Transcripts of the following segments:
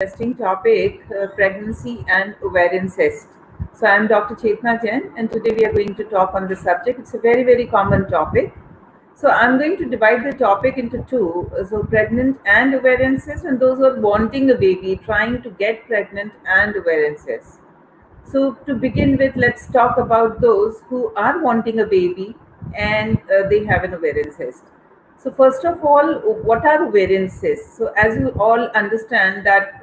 interesting topic, pregnancy and ovarian cyst. So I'm Dr. Chetna Jain, and today we are going to talk on the subject. It's a very, very common topic. So I'm going to divide the topic into two. So pregnant and ovarian cyst, and those who are wanting a baby, trying to get pregnant and ovarian cyst. So to begin with, let's talk about those who are wanting a baby and they have an ovarian cyst. So first of all, what are ovarian cysts? So as you all understand that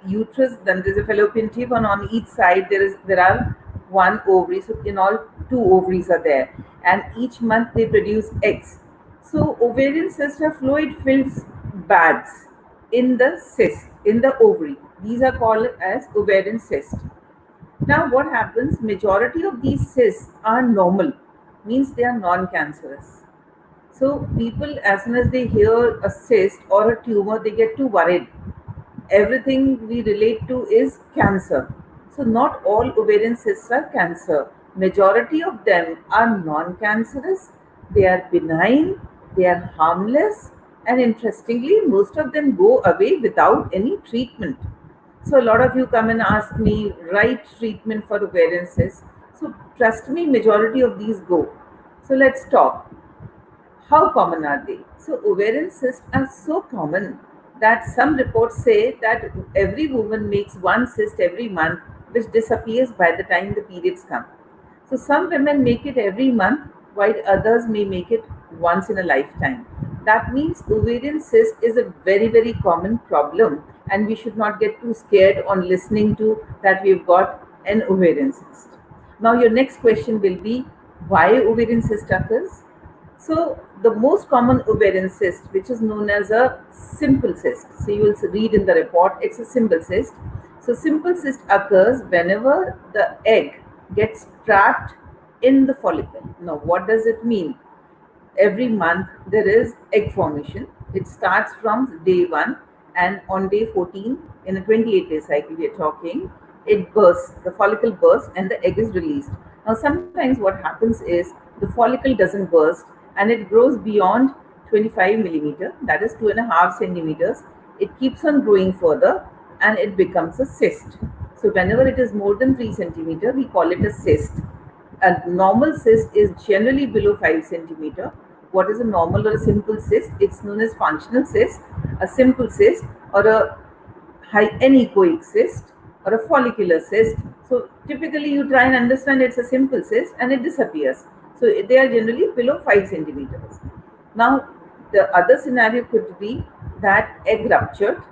uterus, then there's a fallopian tube, and on each side there are one ovary. So in all, two ovaries are there, and each month they produce eggs. So ovarian cysts are fluid-filled bags in the cyst, in the ovary. These are called as ovarian cysts. Now, what happens? Majority of these cysts are normal, means they are non-cancerous. So people, as soon as they hear a cyst or a tumor, they get too worried. Everything we relate to is cancer. So not all ovarian cysts are cancer. Majority of them are non-cancerous. They are benign. They are harmless. And interestingly, most of them go away without any treatment. So a lot of you come and ask me, right treatment for ovarian cysts. So trust me, majority of these go. So let's talk. How common are they? So ovarian cysts are so common that some reports say that every woman makes one cyst every month, which disappears by the time the periods come. So some women make it every month, while others may make it once in a lifetime. That means ovarian cyst is a very, very common problem, and we should not get too scared on listening to that we've got an ovarian cyst. Now your next question will be, why ovarian cyst occurs? So the most common ovarian cyst, which is known as a simple cyst. So you will read in the report, it's a simple cyst. So simple cyst occurs whenever the egg gets trapped in the follicle. Now what does it mean? Every month there is egg formation. It starts from day 1, and on day 14, in a 28-day cycle we are talking, it bursts, the follicle bursts and the egg is released. Now sometimes what happens is the follicle doesn't burst and it grows beyond 25 millimeter, that is 2.5 centimeters. It keeps on growing further and it becomes a cyst. So whenever it is more than 3 centimeter, we call it a cyst. A normal cyst is generally below 5 centimeter. What is a normal or a simple cyst? It's known as functional cyst, a simple cyst, or a anechoic cyst, or a follicular cyst. So typically you try and understand it's a simple cyst and it disappears. So they are generally below 5 centimeters. Now the other scenario could be that egg ruptured,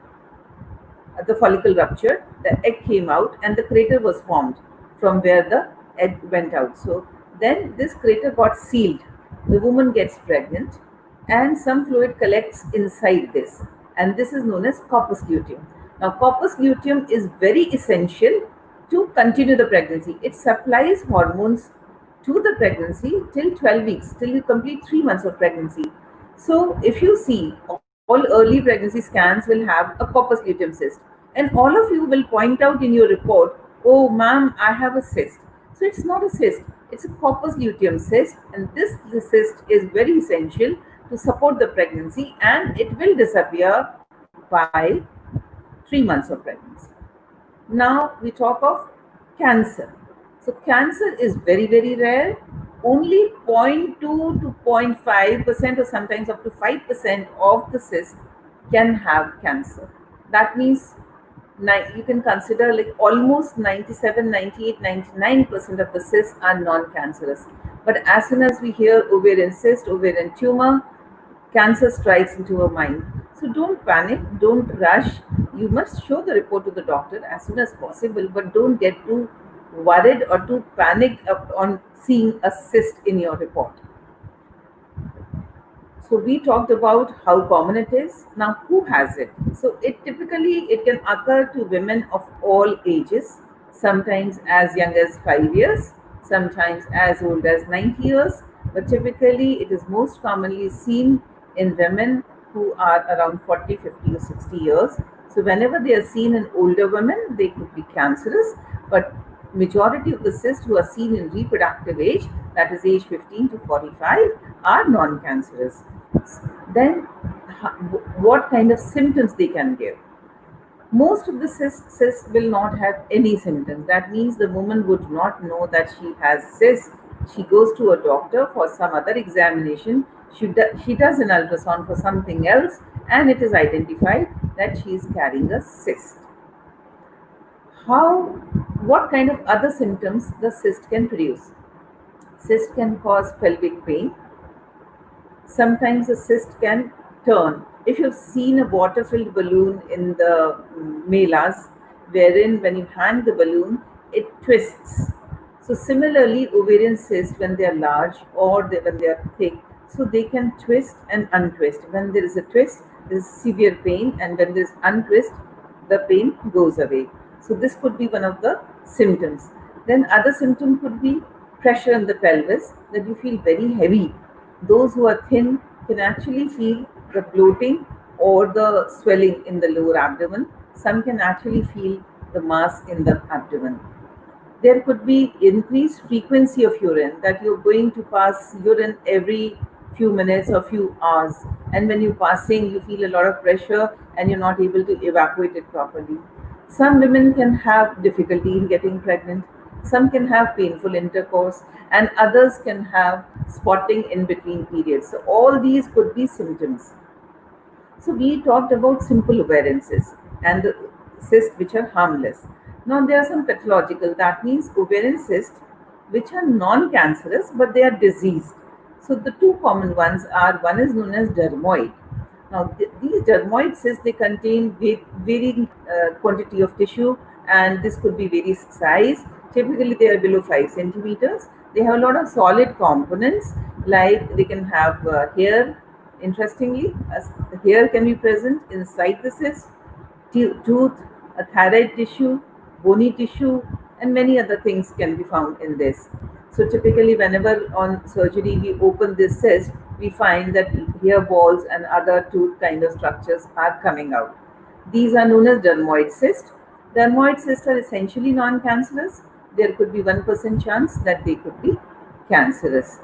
the follicle ruptured, the egg came out and the crater was formed from where the egg went out. So then this crater got sealed. The woman gets pregnant and some fluid collects inside this, and this is known as corpus luteum. Now corpus luteum is very essential to continue the pregnancy. It supplies hormones to the pregnancy till 12 weeks, till you complete 3 months of pregnancy. So if you see, all early pregnancy scans will have a corpus luteum cyst, and all of you will point out in your report, oh ma'am, I have a cyst. So it's not a cyst, it's a corpus luteum cyst, and this cyst is very essential to support the pregnancy, and it will disappear by 3 months of pregnancy. Now we talk of cancer. So cancer is very, very rare. Only 0.2 to 0.5% or sometimes up to 5% of the cysts can have cancer. That means you can consider like almost 97, 98, 99% of the cysts are non-cancerous. But as soon as we hear ovarian cyst, ovarian tumor, cancer strikes into our mind. So don't panic, don't rush. You must show the report to the doctor as soon as possible, but don't get too worried or too panicked on seeing a cyst in your report. So we talked about how common it is. Now who has it? So it can occur to women of all ages, sometimes as young as 5 years, sometimes as old as 90 years, but typically it is most commonly seen in women who are around 40, 50 or 60 years. So whenever they are seen in older women, they could be cancerous, but majority of the cysts who are seen in reproductive age, that is age 15 to 45, are non-cancerous. Then what kind of symptoms they can give? Most of the cysts will not have any symptoms. That means the woman would not know that she has cysts. She goes to a doctor for some other examination. She does an ultrasound for something else, and it is identified that she is carrying a cyst. How, what kind of other symptoms the cyst can produce? Cyst can cause pelvic pain. Sometimes a cyst can turn. If you've seen a water-filled balloon in the melas, wherein when you hang the balloon, it twists. So similarly, ovarian cysts, when they are large or when they are thick, so they can twist and untwist. When there is a twist, there is severe pain, and when there is untwist, the pain goes away. So this could be one of the symptoms. Then other symptom could be pressure in the pelvis, that you feel very heavy. Those who are thin can actually feel the bloating or the swelling in the lower abdomen. Some can actually feel the mass in the abdomen. There could be increased frequency of urine, that you're going to pass urine every few minutes or few hours, and when you're passing you feel a lot of pressure and you're not able to evacuate it properly. Some women can have difficulty in getting pregnant, some can have painful intercourse, and others can have spotting in between periods. So all these could be symptoms. So we talked about simple ovarian cysts and the cysts which are harmless. Now there are some pathological, that means ovarian cysts which are non-cancerous but they are diseased. So the two common ones are, one is known as dermoid. Now these dermoid cysts, they contain varying quantity of tissue, and this could be various size. Typically they are below 5 centimeters. They have a lot of solid components, like they can have hair. Interestingly, the hair can be present inside the cyst, tooth, a thyroid tissue, bony tissue, and many other things can be found in this. So typically whenever on surgery we open this cyst, we find that hair balls and other tooth kind of structures are coming out. These are known as dermoid cysts. Dermoid cysts are essentially non-cancerous. There could be 1% chance that they could be cancerous.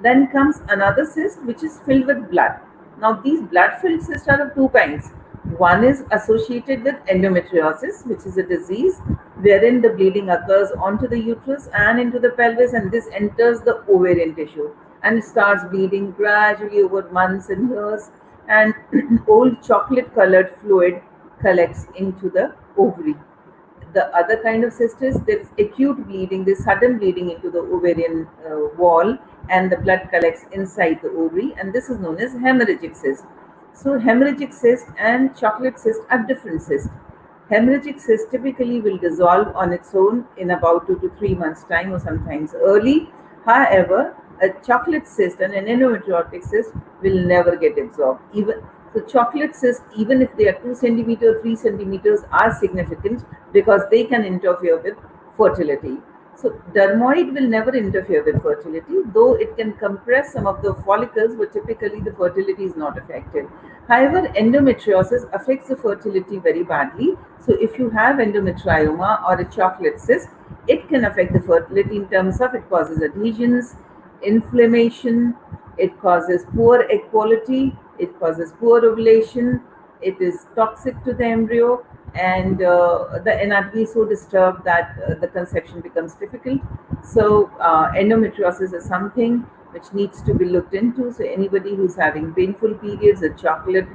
Then comes another cyst which is filled with blood. Now these blood-filled cysts are of two kinds. One is associated with endometriosis, which is a disease wherein the bleeding occurs onto the uterus and into the pelvis, and this enters the ovarian tissue and starts bleeding gradually over months and years, and old chocolate colored fluid collects into the ovary. The other kind of cyst is there's acute bleeding, there's sudden bleeding into the ovarian wall, and the blood collects inside the ovary, and this is known as hemorrhagic cyst. So hemorrhagic cyst and chocolate cyst are different cysts. Hemorrhagic cyst typically will dissolve on its own in about 2 to 3 months time, or sometimes early. However, a chocolate cyst and an endometriotic cyst will never get absorbed. So chocolate cysts, even if they are 2 centimeters, 3 centimeters, are significant because they can interfere with fertility. So dermoid will never interfere with fertility, though it can compress some of the follicles, but typically the fertility is not affected. However, endometriosis affects the fertility very badly. So if you have endometrioma or a chocolate cyst, it can affect the fertility in terms of it causes adhesions, inflammation, it causes poor egg quality, it causes poor ovulation, it is toxic to the embryo, and the anatomy is so disturbed that the conception becomes difficult. So endometriosis is something which needs to be looked into. So anybody who's having painful periods, a chocolate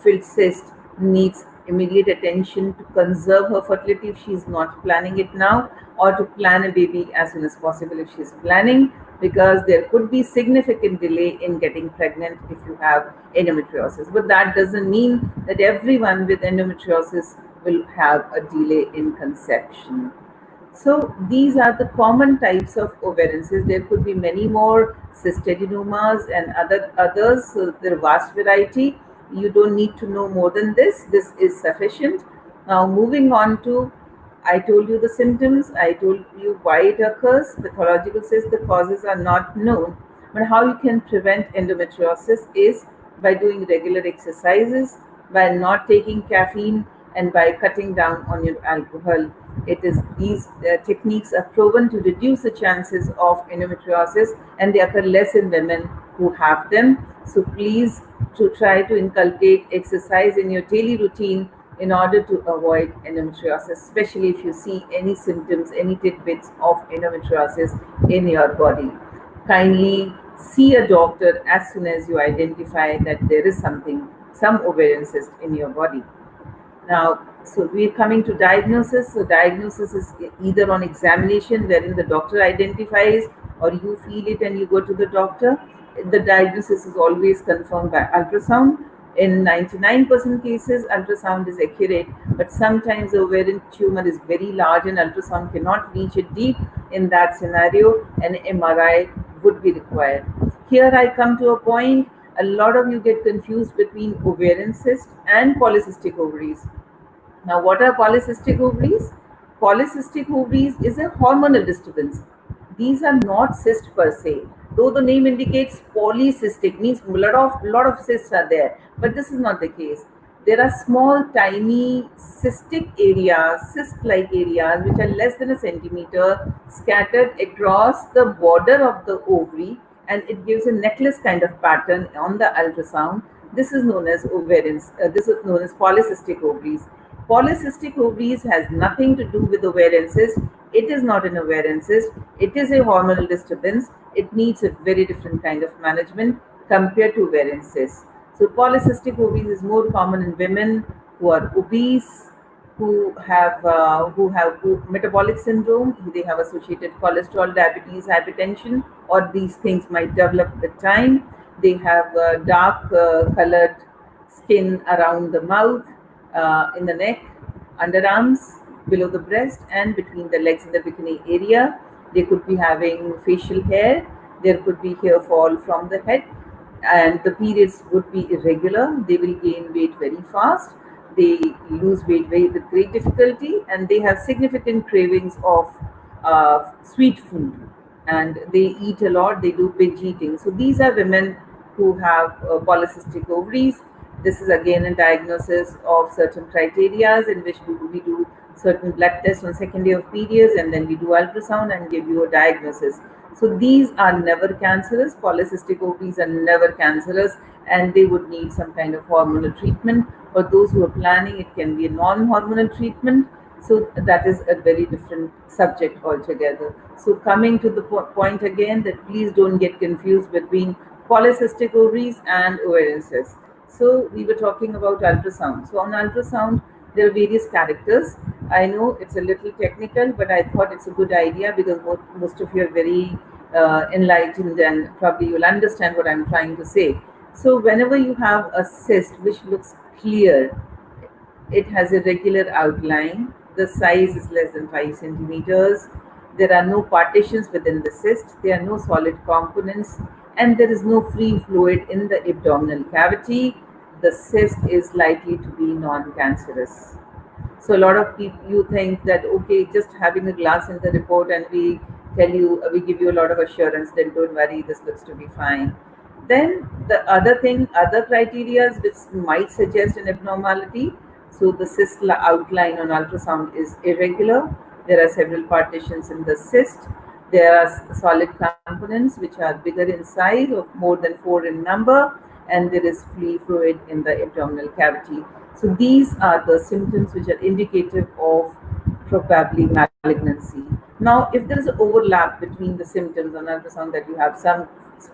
filled cyst, needs immediate attention to conserve her fertility if she's not planning it now, or to plan a baby as soon as possible if she's planning, because there could be significant delay in getting pregnant if you have endometriosis. But that doesn't mean that everyone with endometriosis will have a delay in conception. So these are the common types of ovarian cysts. There could be many more cystadenomas and others. So there are vast variety. You don't need to know more than this. This is sufficient. Now moving on to, I told you the symptoms, I told you why it occurs. Pathological cysts, the causes are not known. But how you can prevent endometriosis is by doing regular exercises, by not taking caffeine, and by cutting down on your alcohol. These techniques are proven to reduce the chances of endometriosis, and they occur less in women who have them. So please to try to inculcate exercise in your daily routine in order to avoid endometriosis, especially if you see any symptoms, any tidbits of endometriosis in your body. Kindly see a doctor as soon as you identify that there is something, some ovarian cyst in your body. Now, so we're coming to diagnosis. So diagnosis is either on examination, wherein the doctor identifies, or you feel it and you go to the doctor. The diagnosis is always confirmed by ultrasound. In 99% cases, ultrasound is accurate, but sometimes the ovarian tumor is very large and ultrasound cannot reach it deep. In that scenario, an MRI would be required. Here I come to a point. A lot of you get confused between ovarian cyst and polycystic ovaries. Now, what are polycystic ovaries? Polycystic ovaries is a hormonal disturbance. These are not cysts per se. Though the name indicates polycystic, means lot of cysts are there, but this is not the case. There are small, tiny cystic areas, cyst-like areas, which are less than a centimeter, scattered across the border of the ovary, and it gives a necklace kind of pattern on the ultrasound. This is known as ovarian. This is known as polycystic ovaries. Polycystic ovaries has nothing to do with ovarian cyst. It is not an ovarian cyst. It is a hormonal disturbance. It needs a very different kind of management compared to ovarian cyst. So polycystic ovaries is more common in women who are obese, who have metabolic syndrome. They have associated cholesterol, diabetes, hypertension, or these things might develop with time. They have dark colored skin around the mouth, in the neck, underarms, below the breast, and between the legs in the bikini area. They could be having facial hair. There could be hair fall from the head, and the periods would be irregular. They will gain weight very fast. They lose weight with great difficulty, and they have significant cravings of sweet food, and they eat a lot. They do binge eating. So these are women who have polycystic ovaries. This is again a diagnosis of certain criteria in which we do certain blood tests on second day of periods, and then we do ultrasound and give you a diagnosis. So these are never cancerous. Polycystic ovaries are never cancerous, and they would need some kind of hormonal treatment. For those who are planning, it can be a non-hormonal treatment. So that is a very different subject altogether. So coming to the point again, that please don't get confused between polycystic ovaries and ovarian cysts. So we were talking about ultrasound. So on ultrasound, there are various characters. I know it's a little technical, but I thought it's a good idea because most of you are very enlightened, and probably you'll understand what I'm trying to say. So whenever you have a cyst which looks clear, it has a regular outline, the size is less than 5 centimeters, there are no partitions within the cyst, there are no solid components, and there is no free fluid in the abdominal cavity, the cyst is likely to be non-cancerous. So a lot of people, you think that, okay, just having a glass in the report and we tell you, we give you a lot of assurance, then don't worry, this looks to be fine. Then the other thing, other criteria which might suggest an abnormality. So the cyst outline on ultrasound is irregular. There are several partitions in the cyst. There are solid components which are bigger in size, of more than 4 in number, and there is free fluid in the abdominal cavity. So these are the symptoms which are indicative of probably malignancy. Now, if there is an overlap between the symptoms on ultrasound, that you have some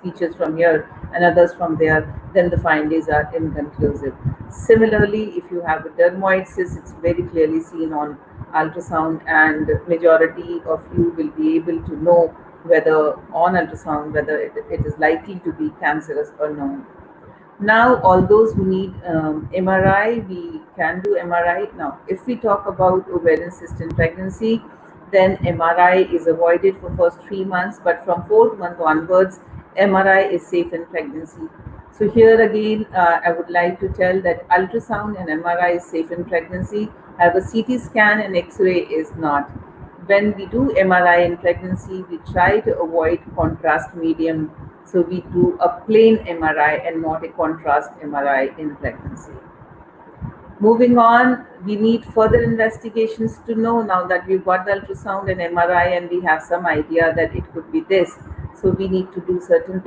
features from here and others from there, then the findings are inconclusive. Similarly, if you have a dermoid cyst, it's very clearly seen on ultrasound, and majority of you will be able to know whether on ultrasound whether it is likely to be cancerous or not. Now, all those who need MRI, we can do MRI. Now, if we talk about ovarian cyst in pregnancy, then MRI is avoided for first 3 months, but from 4th month onwards, MRI is safe in pregnancy. So here again, I would like to tell that ultrasound and MRI is safe in pregnancy. However, CT scan and X-ray is not. When we do MRI in pregnancy, we try to avoid contrast medium. So we do a plain MRI and not a contrast MRI in pregnancy. Moving on, we need further investigations to know, now that we've got the ultrasound and MRI and we have some idea that it could be this. So we need to do certain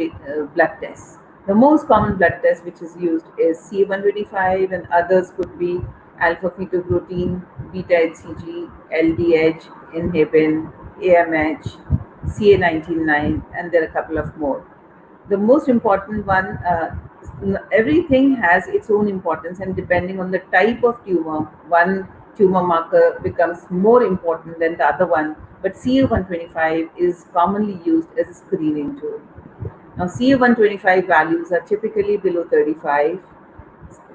blood tests. The most common blood test which is used is CA125, and others could be alpha fetoprotein, beta HCG, LDH, inhibin, AMH, CA19-9, and there are a couple of more. The most important one, everything has its own importance, and depending on the type of tumor, one tumor marker becomes more important than the other one. But CA125 is commonly used as a screening tool. Now, CA125 values are typically below 35.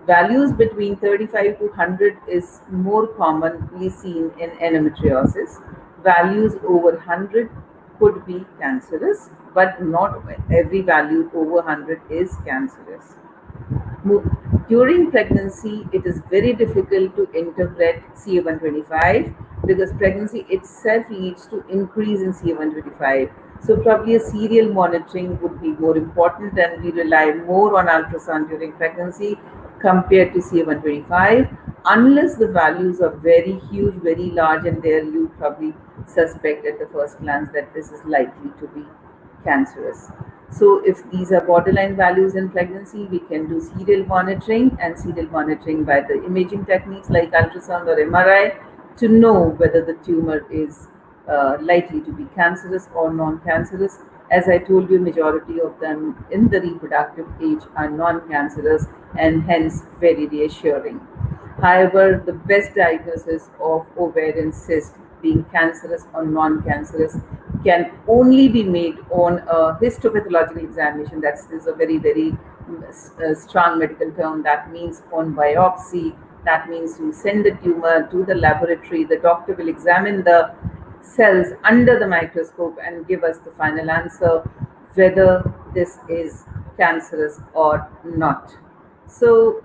Values between 35 to 100 is more commonly seen in endometriosis. Values over 100 could be cancerous, but not every value over 100 is cancerous. During pregnancy, it is very difficult to interpret CA125 because pregnancy itself leads to increase in CA125. So probably a serial monitoring would be more important, and we rely more on ultrasound during pregnancy compared to CA125, unless the values are very huge, very large, and there you probably suspect at the first glance that this is likely to be cancerous. So if these are borderline values in pregnancy, we can do serial monitoring, and serial monitoring by the imaging techniques like ultrasound or MRI to know whether the tumor is likely to be cancerous or non-cancerous. As I told you, majority of them in the reproductive age are non-cancerous and hence very reassuring. However, the best diagnosis of ovarian cyst being cancerous or non-cancerous can only be made on a histopathological examination. That is a very strong medical term. That means on biopsy. That means you send the tumor to the laboratory. The doctor will examine the cells under the microscope and give us the final answer whether this is cancerous or not. So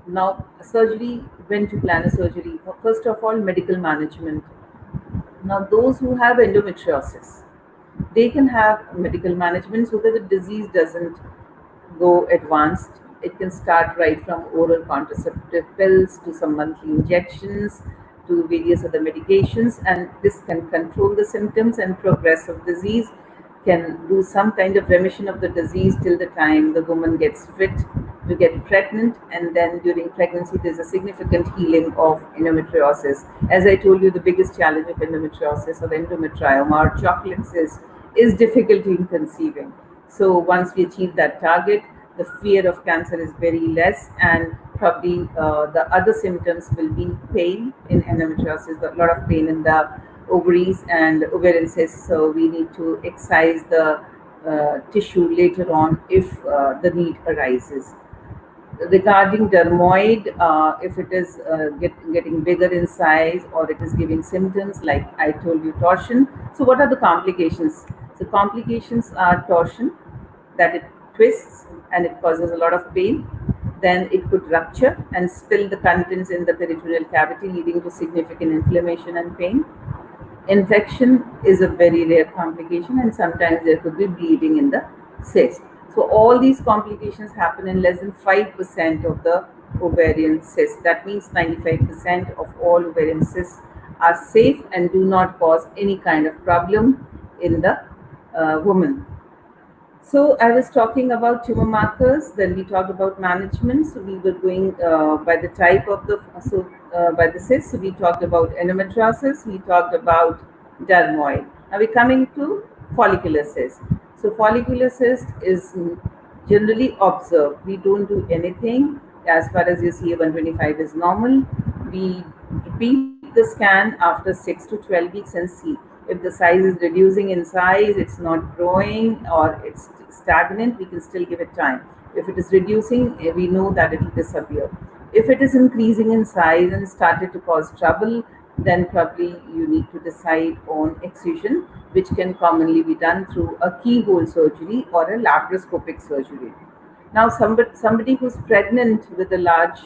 now surgery, when to plan a surgery? First of all, medical management. Now those who have endometriosis, they can have medical management so that the disease doesn't go advanced. It can start right from oral contraceptive pills to some monthly injections to various other medications, and this can control the symptoms and progress of disease, can do some kind of remission of the disease till the time the woman gets fit to get pregnant, and then during pregnancy there's a significant healing of endometriosis. As I told you, the biggest challenge of endometriosis or endometrioma or chocolate cyst is difficulty in conceiving. So once we achieve that target, the fear of cancer is very less, and probably the other symptoms will be pain in endometriosis, a lot of pain in the ovaries and ovarian cysts. So we need to excise the tissue later on if the need arises. Regarding dermoid, if it is getting bigger in size or it is giving symptoms like I told you, torsion. So what are the complications? So complications are torsion, that it twists and it causes a lot of pain. Then it could rupture and spill the contents in the peritoneal cavity, leading to significant inflammation and pain. Infection is a very rare complication, and sometimes there could be bleeding in the cyst. So all these complications happen in less than 5% of the ovarian cysts. That means 95% of all ovarian cysts are safe and do not cause any kind of problem in the woman. So I was talking about tumor markers, then we talked about management. So we were going by the type of the, by the cyst. So we talked about endometriosis, we talked about dermoid. Now we're coming to follicular cyst. So follicular cyst is generally observed. We don't do anything as far as your CA125 is normal. We repeat the scan after 6 to 12 weeks and see if the size is reducing in size, it's not growing, or it's stagnant, we can still give it time. If it is reducing, we know that it will disappear. If it is increasing in size and started to cause trouble, then probably you need to decide on excision, which can commonly be done through a keyhole surgery or a laparoscopic surgery. Now, somebody who's pregnant with a large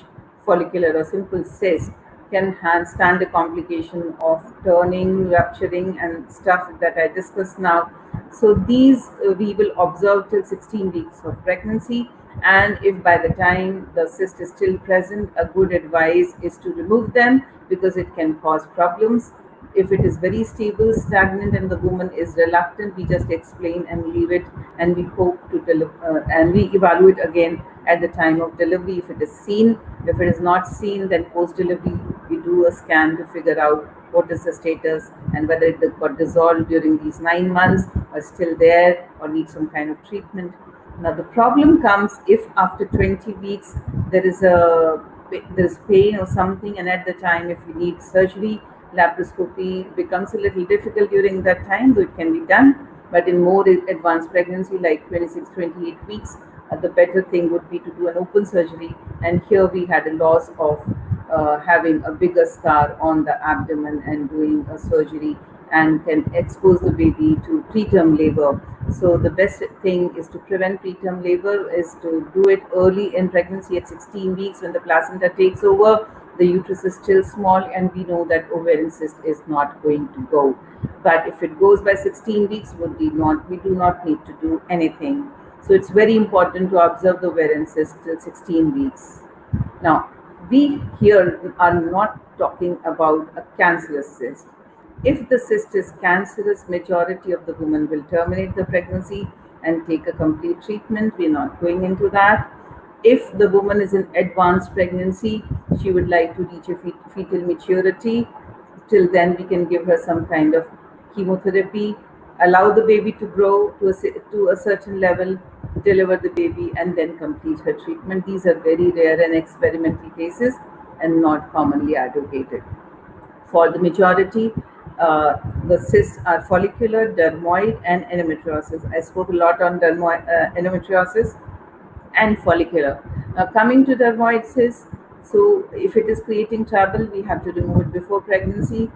follicular or simple cyst can stand a complication of turning, rupturing, and stuff that I discussed now. So these we will observe till 16 weeks of pregnancy, and if by the time the cyst is still present, a good advice is to remove them because it can cause problems. If it is very stable, stagnant, and the woman is reluctant, we just explain and leave it, and we hope to and we evaluate again at the time of delivery. If it is seen, if it is not seen, then post delivery we do a scan to figure out what is the status and whether it got dissolved during these 9 months or still there or needs some kind of treatment. Now the problem comes if after 20 weeks there is pain or something, and at the time if we need surgery, laparoscopy becomes a little difficult during that time, though it can be done. But in more advanced pregnancy, like 26, 28 weeks, the better thing would be to do an open surgery. And here we had a loss of having a bigger scar on the abdomen and doing a surgery, and can expose the baby to preterm labor. So the best thing is to prevent preterm labor is to do it early in pregnancy at 16 weeks when the placenta takes over. The uterus is still small, and we know that ovarian cyst is not going to go. But if it goes by 16 weeks, we do not need to do anything. So it's very important to observe the ovarian cyst till 16 weeks. Now, we here are not talking about a cancerous cyst. If the cyst is cancerous, majority of the women will terminate the pregnancy and take a complete treatment. We're not going into that. If the woman is in advanced pregnancy, she would like to reach a fetal maturity. Till then, we can give her some kind of chemotherapy, allow the baby to grow to a certain level, deliver the baby, and then complete her treatment. These are very rare and experimental cases and not commonly advocated. For the majority, the cysts are follicular, dermoid, and endometriosis. I spoke a lot on endometriosis and follicular. Now, coming to dermoid cysts, so if it is creating trouble, we have to remove it before pregnancy.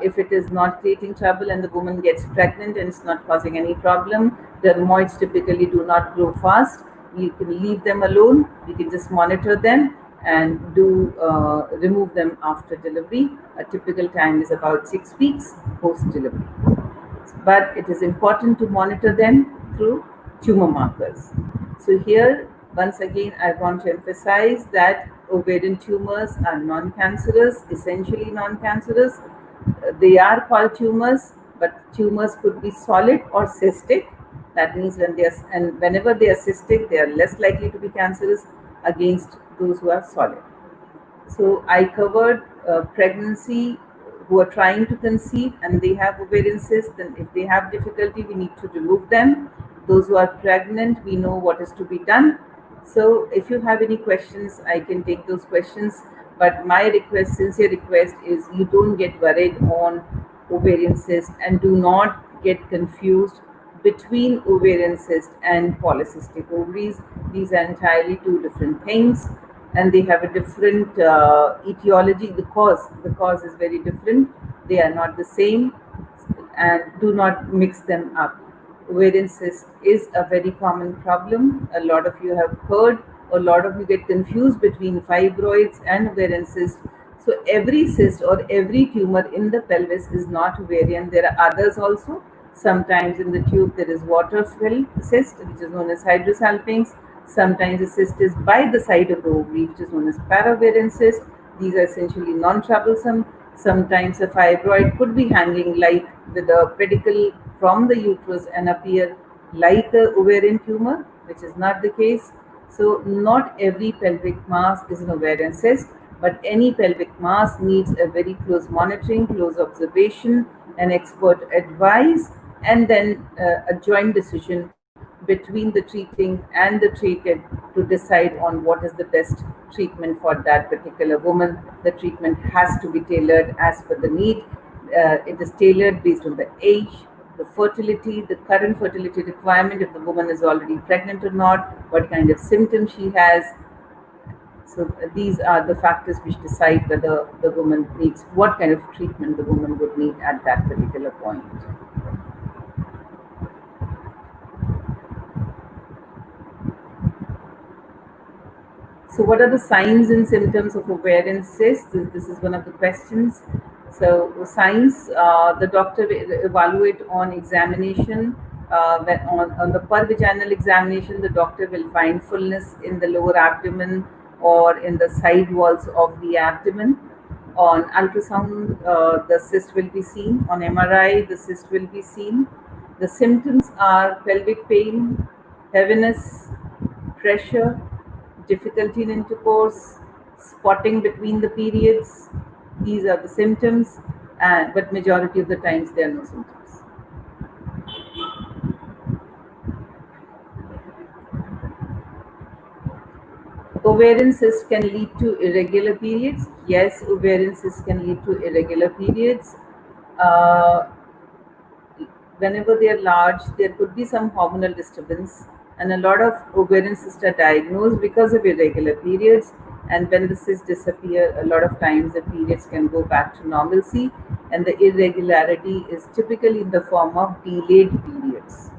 If it is not creating trouble and the woman gets pregnant and it's not causing any problem, dermoids typically do not grow fast. We can leave them alone. We can just monitor them and remove them after delivery. A typical time is about 6 weeks post delivery. But it is important to monitor them through tumor markers. So here, once again, I want to emphasize that ovarian tumors are non-cancerous, essentially non-cancerous. They are called tumors, but tumors could be solid or cystic. That means whenever they are cystic, they are less likely to be cancerous against those who are solid. So I covered pregnancy, who are trying to conceive and they have ovarian cysts, and if they have difficulty, we need to remove them. Those who are pregnant, we know what is to be done. So if you have any questions, I can take those questions. But my sincere request is you don't get worried on ovarian cyst and do not get confused between ovarian cyst and polycystic ovaries. These are entirely two different things, and they have a different etiology. The cause is very different. They are not the same, and do not mix them up. Ovarian cyst is a very common problem. A lot of you have heard, a lot of you get confused between fibroids and ovarian cyst. So every cyst or every tumor in the pelvis is not ovarian. There are others also. Sometimes in the tube there is water-filled cyst, which is known as hydrosalpinx. Sometimes the cyst is by the side of the ovary, which is known as paraovarian cyst. These are essentially non-troublesome. Sometimes a fibroid could be hanging like with a pedicle from the uterus and appear like a ovarian tumor, which is not the case. So not every pelvic mass is an ovarian cyst, but any pelvic mass needs a very close monitoring, close observation, and expert advice, and then a joint decision between the treating and the treated to decide on what is the best treatment for that particular woman. The treatment has to be tailored as per the need. It is tailored based on the age, the fertility, the current fertility requirement, if the woman is already pregnant or not, what kind of symptoms she has. So these are the factors which decide whether the woman needs, what kind of treatment the woman would need at that particular point. So what are the signs and symptoms of ovarian cysts? This is one of the questions. So signs, the doctor will evaluate on examination. On the per-vaginal examination, the doctor will find fullness in the lower abdomen or in the side walls of the abdomen. On ultrasound, the cyst will be seen. On MRI, the cyst will be seen. The symptoms are pelvic pain, heaviness, pressure, difficulty in intercourse, spotting between the periods. These are the symptoms, but majority of the times there are no symptoms. Ovarian cysts can lead to irregular periods. Yes, ovarian cysts can lead to irregular periods. Uh, Whenever they are large, there could be some hormonal disturbance, and a lot of ovarian cysts are diagnosed because of irregular periods. And when the cysts disappear, a lot of times the periods can go back to normalcy, and the irregularity is typically in the form of delayed periods.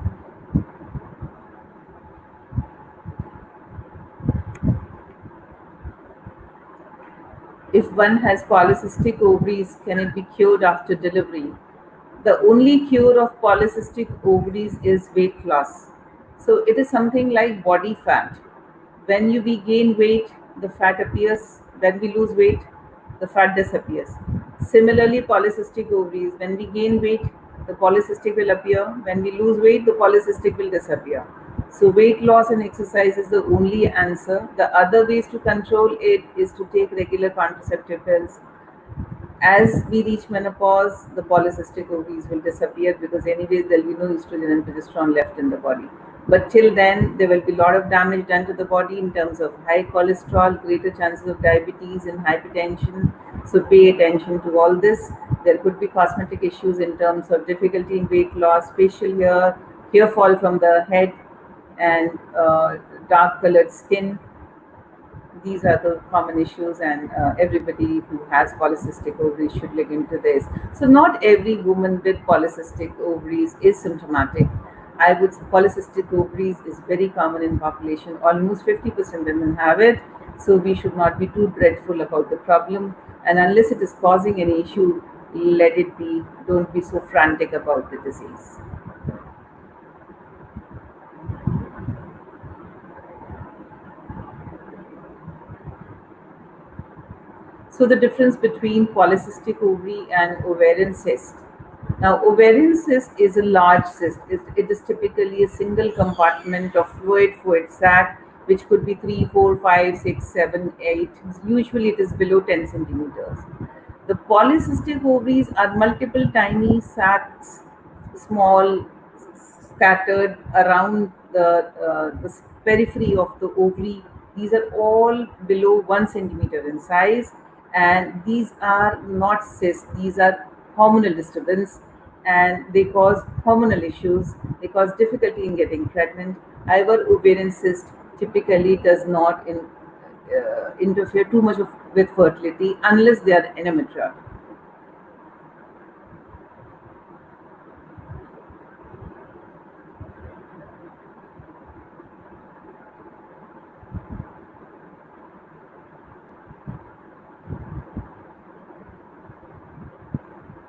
If one has polycystic ovaries, can it be cured after delivery? The only cure of polycystic ovaries is weight loss. So it is something like body fat. When we gain weight, the fat appears. When we lose weight, the fat disappears. Similarly, polycystic ovaries, when we gain weight, the polycystic will appear. When we lose weight, the polycystic will disappear. So weight loss and exercise is the only answer. The other ways to control it is to take regular contraceptive pills. As we reach menopause, the polycystic ovaries will disappear because anyways there will be no estrogen and progesterone left in the body. But till then, there will be a lot of damage done to the body in terms of high cholesterol, greater chances of diabetes and hypertension. So pay attention to all this. There could be cosmetic issues in terms of difficulty in weight loss, facial hair fall from the head, and dark colored skin. These are the common issues, and everybody who has polycystic ovaries should look into this. So not every woman with polycystic ovaries is symptomatic. I would say polycystic ovaries is very common in population. Almost 50% women have it. So we should not be too dreadful about the problem, and unless it is causing any issue, let it be. Don't be so frantic about the disease. So the difference between polycystic ovary and ovarian cyst. Now, ovarian cyst is a large cyst. It is typically a single compartment of fluid sac, which could be 3, 4, 5, 6, 7, 8. Usually it is below 10 centimeters. The polycystic ovaries are multiple tiny sacs, small, scattered around the periphery of the ovary. These are all below 1 centimeter in size, and these are not cysts. These are hormonal disturbance, and they cause hormonal issues. They cause difficulty in getting pregnant. However, ovarian cyst typically does not interfere too much with fertility unless they are endometrial.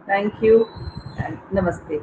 Thank you and namaste.